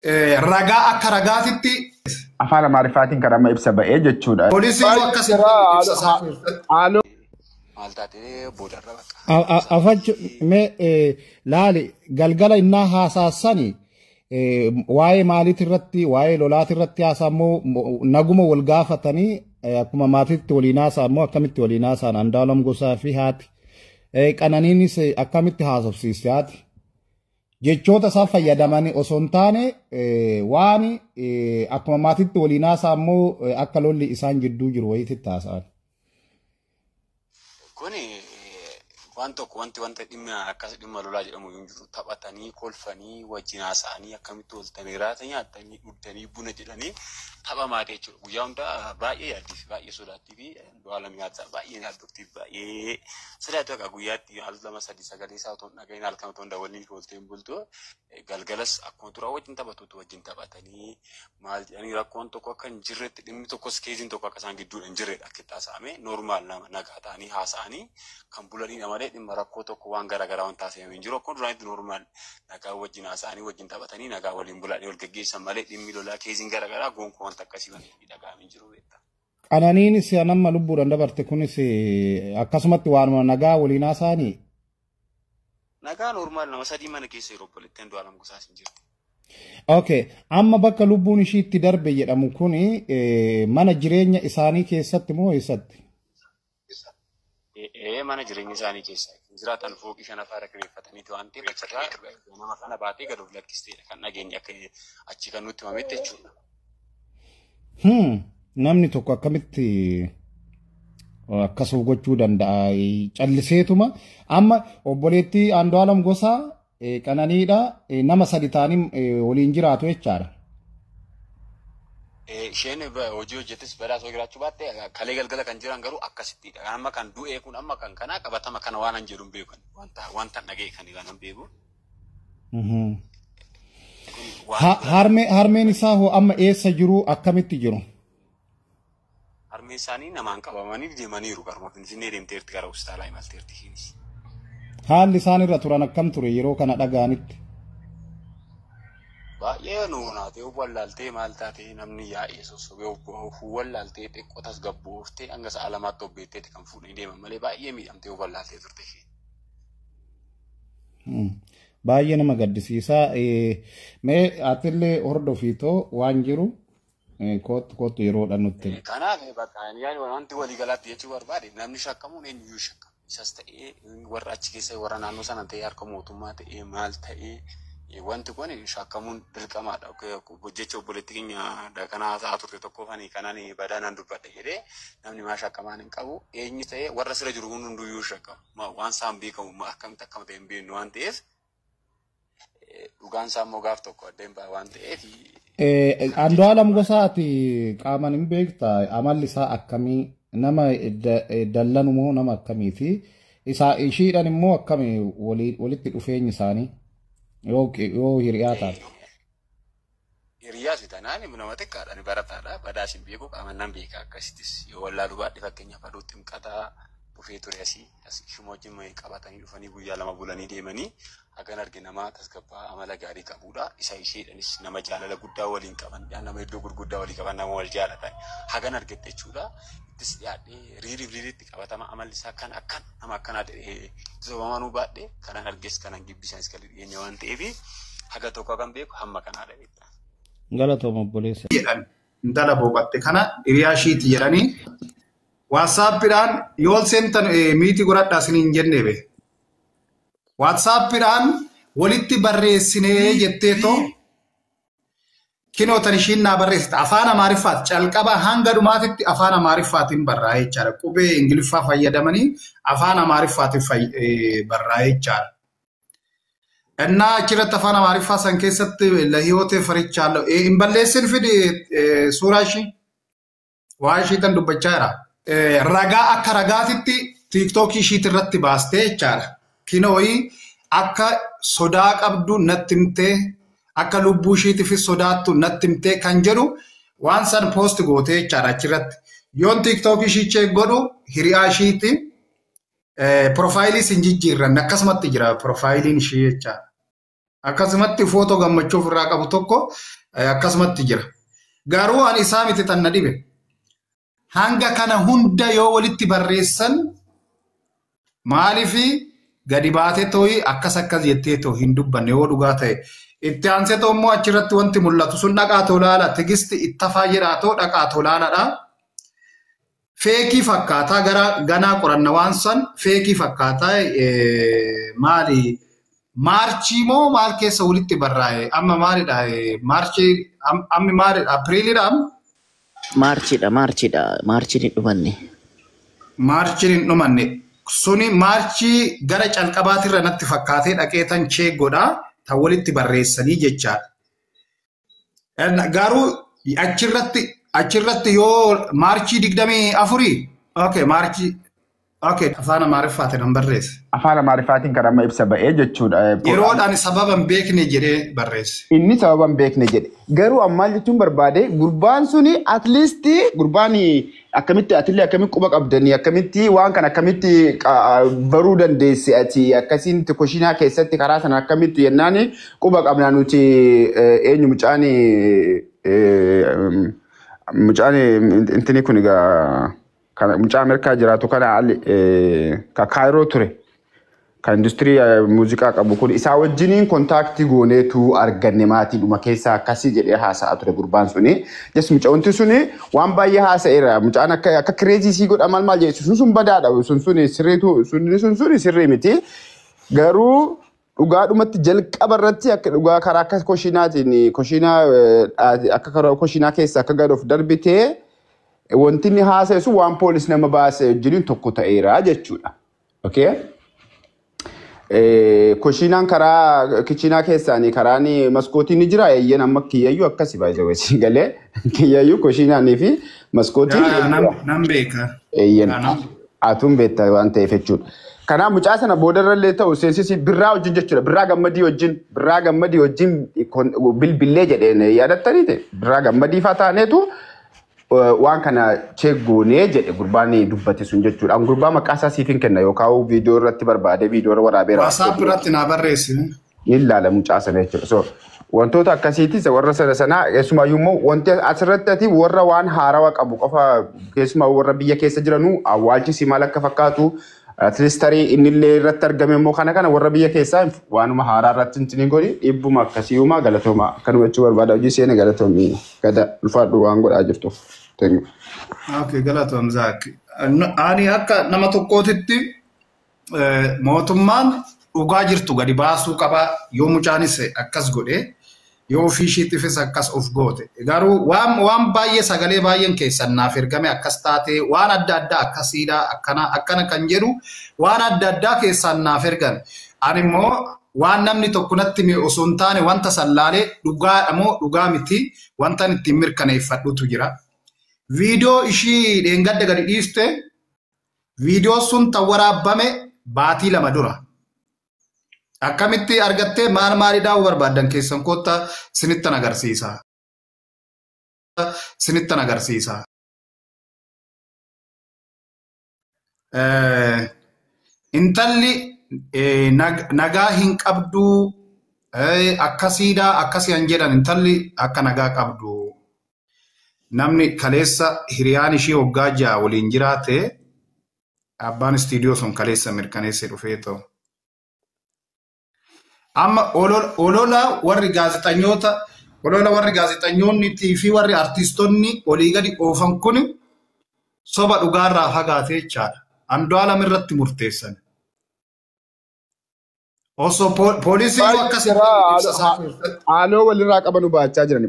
ragaa akka ragaatitti afaan Amaariffaatiin kan amma ibsa ba'ee jechuudha. poolisiin akkasitti afachu me laali galgala innaa haasaasani waa'ee maaliit irratti waa'ee lolaat irratti haasaammoo naguma wal gaafatanii akkuma maatiitti waliin haasaammoo akkamitti waliin haasaan Andu'aalem Gosaa fi haati Qananiinis akkamitti haasofsiiste haati jechoota isaa fayyadamanii osoo hin taane waan akkuma maatiitti waliin haasaammoo akka lolli isaan jidduu jiru wayiitti haasaan. Wanti dhimma akkas dhimma lolaa jedhamu yoo jiru taphatanii kolfanii wajjin haasa'anii akkamitti waltanii raata nyaatanii dhuddanii buna jedhanii taphamaa jechuudha. Guyyaa hundaa baay'ee yaaddii fi baay'ee sodaattii fi Andu'aalem nyaataa baay'ee yaaddoftii baay'ee sodaatu akka guyyaatti al 2-3 isaa otoo dhagahin halkan otoo waliin oolteen bultu galgalas akkuma turaa wajjin taphatuutu wajjin taphatanii maal jedhanii rakkoon tokko akka hin jirretti dhimmi tokkos keessiin tokko akka isaan gidduudha hin jirredha akka itti haasa'ame normaal nama nagaa ta'anii haasa'anii kan bulanidha malee dhimma rakkoo tokko waan garaagaraa waan taasifamee hin jiru akkuma duraanitti normaal nagaa wajjin haasa'anii wajjin taphatanii nagaa waliin bulanii wal gaggeessan malee dhimmi lolaa keessiin garaagaraa gonkumaa wanta akkasii waan dhagahamee hin jiru beektaa. Qananiinis nama lubbuudhaan dabarte kunis akkasumatti waanuma nagaa waliin haasa'anii. Nagaa normaal nama sadii mana keessa yeroo obboleettiin Andu'aalem Gosaas hin jirti. Okay, amma bakka lubbuun ishiitti darbe jedhamu kuni mana jireenya isaanii keessatti moo eessatti? Mana jireenya isaanii keessa jiraatan fooqii 5 afaara kireeffataniiti waan ta'eef achirraa nama kana baatee gad of lakkisteedha kan dhageenye akka achi kan nutti himametti jechuudha. Namni tokko akkamitti akkasuma gochuu danda'a calliseetuma amma obboleettii Andu'aalem Gosaa Qananiidha nama sadi ta'anii waliin jiraatu jechaadha. Isheen hojii hojjettes badhaasoo jiraachuu baatte kalee galgala kan jiran garuu akkasittidha. Amma kan du'ee kun amma kan kanaa qabatama kana waan hin jedhu hin beeku wanta dhaga'e kan hin beeku. Harmeen isaa hoo amma eessa jiru akkamitti jiru? Harmeen isaanii namaan qabamanii deemaniiru garuma Finfinnee deemteerti gara hospitaalaa imalteerti isheenis. Haalli isaan irra turan akkam ture yeroo kana dhaga'anitti? Baay'ee nuunaatee wallaaltee maal taatee namni yaa'ee sossobee wallaaltee xiqqootas gabbooftee hanga sa'a lamaatti obbeetteeti kan fuudhanii deeman malee baay'ee miidhamtee wallaaltee turte isheen. Baay'ee nama gaddisiisa. Mee atillee hordofiitoo waan jiru kootu yeroodhaan nutti. Kanaaf bakka wanti waliigalaatti jechuu barbaade namni shakkamuun eenyuyyuu shakkama. Isas ta'ee warra achi keessa warra naannoo sana ta'ee harka mootummaa ta'ee maal ta'ee wanti kun shakkamuun dirqamaadha. Jecha obboleettii keenya kanaa ta'a turte tokkoofanii kanaan badaan dubbadhe jedhee namni maa shakkamaan hin qabu eenyu ta'ee warra sira jiru hunduyyuu shakkama. Waan isaan beekamu akkamitti akkama ta'e hin beeknu waan ta'eef dhugaan isaa immoo gaaf tokko addeen ba'a waan ta'eef. Andu'aalem Gosaati qaamaan hin beektaa amalli isaa akkamii nama dallanu moo nama akkamiiti ishiidhaan immoo akkamii walitti dhufeenyi isaanii yoo hiriyaa taate. Hiriyaas bitanaan nama xiqqaadhaan barataadha badaas hin beeku qaamaan nan beeka akkasittis yoo wallaalu baadhi fakkeenyaaf aduutti himqataa dhufee ture asii shimoojiin qabatanii dhufanii guyyaa 2 bulanii deemanii hagan arge nama tasgabbaa amala gaarii qabudha. Isa isheedhanis nama jaalala guddaa waliin qaban nama iddoo gurguddaa walii qaban nama wal jaalatan hagan argette jechuudha. Ittis dhiyaadhee riiriitti qabatama amalli isaa kan akkan nama akkanaa ta'ee sobamanuu baadhee kanan arges kanan gibbisaanis kan dhiyeenya waan ta'eef haga tokko kan beeku hamma kanaadha beektaa. Galatooma obboleessa. jedhan intala booqatte kana hiriyaa ishiiti jedhanii WhatsAppidhaan yoo seentan miitii godhadhaa isiniin jennee be. WhatsAppidhaan walitti barreessinee jetteetoo kinootan ishiin naa barreessite afaan Amaariffaati calqaba hanga dhumaatitti afaan Amaariffaatiin barraa'ee jechaadha. Qubee Ingiliffaa fayyadamanii afaan Amaariffaatiin barraa'ee jechaadha. እና ችረት አፋን አማሪፋ ሰንከሰት ለህይወት ፈርቻለሁ ኢምበለስን ፍዲ ሱራሺ ዋሺ ተንዱበቻራ ረጋ አከ ረጋቲቲ ቲክቶክ ሺት ረት ባስቴ ቻራ ኪኖይ አከ ሶዳ ቀብዱ ነትምቴ አከ ሉቡ ሺት ፊ ሶዳቱ ነትምቴ ከንጀሩ ዋንሰን ፖስት ጎቴ ቻራ ችረት ዮን ቲክቶክ ሺቼ ጎዱ ሂሪያ ሺት ፕሮፋይሊ ሲንጂጂራ ነከስመት ጅራ ፕሮፋይሊን ሺቻ akkasumatti footoo gammachuu ofirraa qabu tokko akkasumatti jira. Garuu ani isaa miti tan na dhibe. Hanga kana hunda yoo walitti barreessan maaliifi gadi baatee tooyi akkas jettee too hin dubbanne yoo dhugaa ta'e. Itti aansee too immoo achirratti wanti mul'atu sun dhaqaa tolaala tigisti itti fayyadhaa too dhaqaa tolaalaadha. Feekii fakkaataa ganaa qoranna waan san feekii fakkaataa maali maarchii moo maal keessa walitti barraa'e amma maalidha maarchii ammi maalidha Apriilidha maarchiin hin dhumanne. Maarchiin hin dhumanne suni maarchii gara calqabaatirra natti fakkaatee dhaqee tan cheeggodha tan walitti barreessanii jechaadha. Garuu achirratti yoo maarchii 24 okay maarchii okay afaan Amaariffaatiin an barreesse. Afaan Amaariffaatiin kan amma ibsa ba'ee jechuudha. Yeroodhaan sababan beekne jedhee barreesse. Inni sababan beekne jedhe. Garuu ammaal jechuun barbaade gurbaan suni at least gurbaan akkamitti atillee akkamitti quba qabdanii akkamitti waan kan akkamitti baruu dandeesse ati akkasiin koshinaa keessatti karaa sana akkamitti yennaan quba qabnaa nuti eenyu mucaani intini kun egaa kan mucaa Ameerikaa jiraatu kana ka Kaayiroo ture kan industirii muuziqaa qabu kun isaa wajjiniin kontaaktii gooneetu arganne maatiidhuma keessaa akkasii jedhee haasa'aa ture gurbaan suni. Jes mucaanti suni waan baay'ee haasa'eera. Mucaan akka kireezii sii godha maal jechuun sun badaadha. Sun sirrii miti. Garuu dhugaadhumatti jalqaba irratti akka dhugaa karaa akka koshinaa keessa akka gadoof darbitee wanti inni haasa'e sun waan poolis nama baase wajjiniin tokko ta'eera jechuudha. Okay? Koshinaan karaa kichinaa keessaanii karaan maskootiin ni jira eeyyan amma kiyyayyuu akkasi baay'ee wajji galee kiyyayyuu koshinaanii fi maskootiin nan beeka. Eeyyan atuun beekta waan ta'eef jechuudha. Kanaaf mucaa sana boodarrallee ta'u seensisi birraa wajjin jechuudha. Birraa gammadii wajjin bilbilee jedheen yaadattaniite birraa gammadii fa'aa taaneetu waan kana cheeggoonee jedhe gurbaan dubbate sun jechuudha. An gurbaa maqaa isaa siifin kenna yookaan viidiyoo irratti barbaade viidiyoo irra waraabeera. WhatsApp irratti naa barreessi. Ilaala mucaa sana jechuudha. So wantoota akkasiitis warra sana keessumaayyuu immoo wanti asirratti ati warra waan haarawaa qabu qofa keessumaa warra biyya keessa jiranuu awwaalchisi maal akka fakkaatu atlistarii innillee irratti argame immoo kana warra biyya keessaa waanuma haaraa irratti intini godhi dhibbuma akkasiiuma galatooma akkanuma jechuu barbaada hojii seena galatoomii gada ulfaadhu waan godhaa jirtuuf. Okay, galatoom Zaak. Ani akka nama tokkootitti mootummaan dhugaa jirtu gadi baasuu qaba yoo mucaanis akkas godhe yoo fiishiittifis akkas of goote. Garuu waan baay'ee sagalee baay'een keessan naaf ergame akkas taate waan adda addaa akkasiidha akkana kan jedhu waan adda addaa keessan naaf ergan. Ani immoo waan namni tokko natti mi osoo hin taane wanta sallaalee dhugaadha moo dhugaa miti wanta ittiin mirkaneeffadhutu jira. Viidiyoo ishii dheengadda gadi dhiiste viidiyoo sun tan waraabame baatii 2 dura. Akkamitti argattee maalidhaa barbaadan keessan kotta sinittan agarsiisa. Intalli nagaa hin qabdu akkasiidha akkasiin jedhan intalli akka nagaa qabdu. Namni kaleessa hiriyaan ishee waggaa 6 waliin jiraate abbaan istiidiyoo sun kaleessa mirkaneessee dhufee ta'u. Amma olola warri gaazexanyoonni fi warri artiistonni olii gadi oofan kun soba dhugaarraa fagaatee jechaadha. Andu'aalam irratti murteessan. Osoo poolisiin akkasii haaloo walirraa qaban baachaa jiran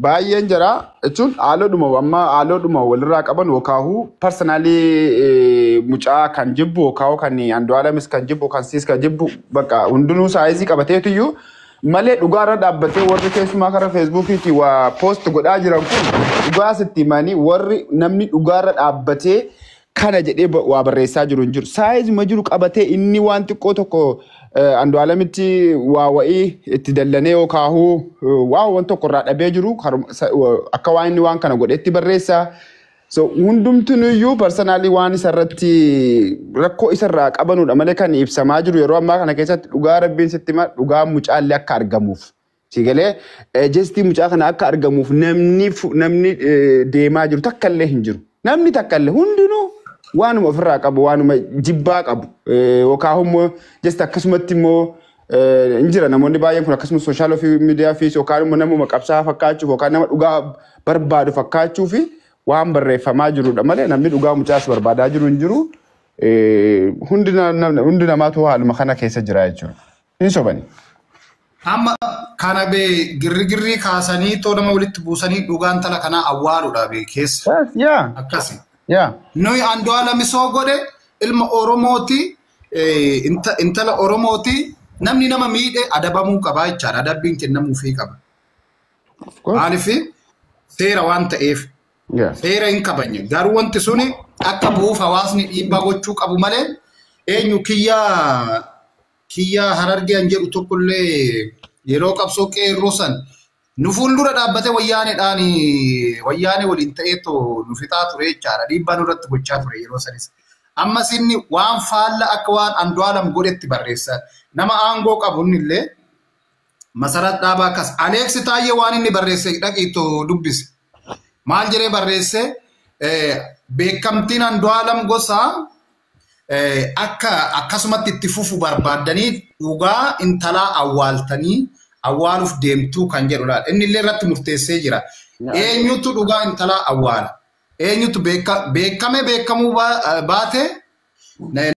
baay'een jira jechuun haaloodhuma walirraa qaban yookaan personaalii mucaa kan jibbu yookaan kan Andu'aalamis kan jibbu kan siis kan jibbu bakka hundinuu saayizii qabateetu malee dhugaarra dhaabbatee warri keessumaa karaa feesbuukiitti waa poost godhaa jiran kun dhugaa sitti himanii warri namni dhugaarra dhaabbatee kana jedhee waa barreessaa jiru hin jiru. Saayizuma jiru qabatee inni waan xiqqoo tokko Andu'aalamitti waa wa'ii itti dallanee yookaan waan tokko irraa dhabee jiru akka waan inni waan kana godheetti barreessaa. So hundumtunuyyuu personally waan isarratti rakkoo isarraa qabanudha malee kan ibsamaa jiru yeroo ammaa kana keessatti dhugaa rabbiin sitti hima dhugaa mucaallee akka argamuuf. Sigalee jestii mucaa kana akka argamuuf namni deemaa jiru takkallee hin jiru. Namni takkallee hundinuu waanuma ofirraa qabu waanuma jibbaa qabu yookaan immoo jesti akkasumatti immoo injira namoonni baay'een kun akkasuma social media fi yookaan immoo namuma qabsaa fakkaachuuf yookaan nama dhugaa barbaadu fakkaachuuf waan barreeffamaa jirudha malee namni dhugaa mucaas barbaadaa jiru hin jiru hundi namaatu haaluma kana keessa jira jechuudha. Hin sobani. Amma kana be girri kaasanii too nama walitti buusanii dhugaan tala kana awwaaludha be keessa. Yeah. Akkasi. Yeah. Noi Andu'aalem soo godhe ilma Oromooti intala Oromooti namni nama miidhe adabamuu qaba jechaadha. Adabbiin kennamuufii qaba. Maaliif seera waan ta'eef. Seera hin kabajne. Garuu wanti suni akka bu'uuf hawaasni dhiibbaa gochuu qabu malee eenyu kiyyaa Harargeen jedhu tokkollee yeroo qabsoo qeerroo san nu fuuldura dhaabbatee wayyaane waliin ta'eetoo nu fixaa ture jechaadha. Dhiibbaa nurratti gochaa ture yeroo sanis. Ammas inni waan faalla akka waan Andu'aalem godhetti barreessa. Nama aangoo qabu innillee Masarat Dhaabaa akkas Aleeksi Taayyee waan inni barreesse dhaqiitoo dubbise. Maal jedhee barreesse beekamtiin Andu'aalem Gosaa akkasumatti itti fufu barbaadanii dhugaa intalaa awwaaluuf deemtuu kan jedhudha. Inni illee irratti murteessee jira. Eenyutu dhugaa intalaa awwaala? Eenyutu beekamuu baate